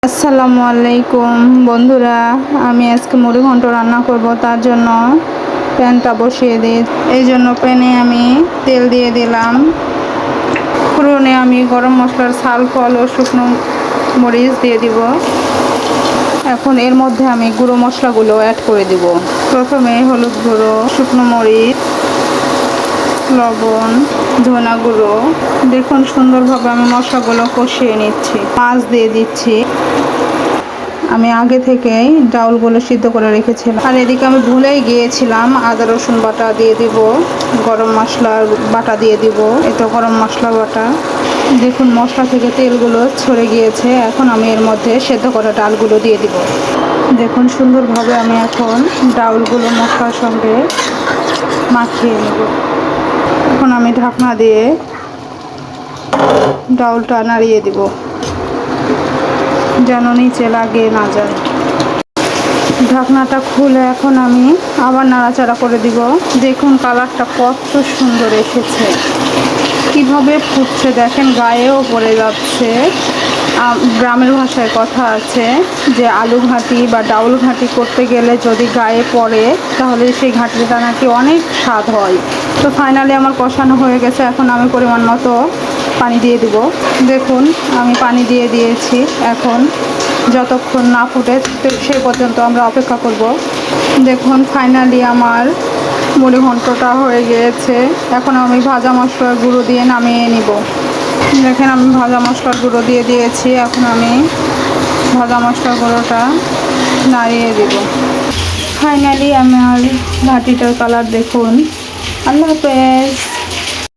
আসসালামু আলাইকুম বন্ধুরা, আমি আজকে মুড়ি ঘন্ট রান্না করব। তার জন্য প্যানটা বসিয়ে দিই। এই জন্য প্যানে আমি তেল দিয়ে দিলাম। ফোড়নে আমি গরম মশলার ছাল, ফল ও শুকনো মরিচ দিয়ে দিব। এখন এর মধ্যে আমি গুঁড়ো মশলাগুলো অ্যাড করে দিব। প্রথমে হলুদ গুঁড়ো, শুকনো মরিচ, লবণ, ধনা গুঁড়ো। দেখুন সুন্দরভাবে আমি মশলাগুলো কষিয়ে নিচ্ছি। মাছ দিয়ে দিচ্ছি। আমি আগে থেকেই ডাউলগুলো সিদ্ধ করে রেখেছিলাম। আর এদিকে আমি ভুলেই গিয়েছিলাম আদা রসুন বাটা দিয়ে দিব, গরম মশলার বাটা দিয়ে দিব। এটা গরম মশলা বাটা। দেখুন মশলা থেকে তেলগুলো ছড়ে গিয়েছে। এখন আমি এর মধ্যে সেদ্ধ করা ডালগুলো দিয়ে দিব। দেখুন সুন্দরভাবে আমি এখন ডাউলগুলো মশলার সঙ্গে মাখিয়ে নেব। এখন আমি ঢাকনা দিয়ে ডাউলটা নাড়িয়ে দিব যেন নিচে লাগে না যায়। ঢাকনাটা খুলে এখন আমি আবার নাড়াচাড়া করে দিব। দেখুন কালারটা কত সুন্দর এসেছে, কিভাবে ফুটছে দেখেন, গায়েও পড়ে যাচ্ছে। গ্রামের ভাষায় কথা আছে যে আলু ঘাঁটি বা ডাউল ঘাঁটি করতে গেলে যদি গায়ে পড়ে তাহলে সেই ঘাঁটিটা নাকি অনেক স্বাদ হয়। তো ফাইনালি আমার কষানো হয়ে গেছে। এখন আমি পরিমাণ মতো পানি দিয়ে দিব। দেখুন আমি পানি দিয়ে দিয়েছি। এখন যতক্ষণ না ফুটে সে পর্যন্ত আমরা অপেক্ষা করব। দেখুন ফাইনালি আমার মুড়ি ঘন্টটা হয়ে গিয়েছে। এখন আমি ভাজা মশলার গুঁড়ো দিয়ে নামিয়ে নিব। দেখেন আমি ভাজা মশলার গুঁড়ো দিয়ে দিয়েছি। এখন আমি ভাজা মশলার গুঁড়োটা নাড়িয়ে দেব। ফাইনালি আমার ঘাঁটিটার কালার দেখুন। আল্লাহ হাফেজ।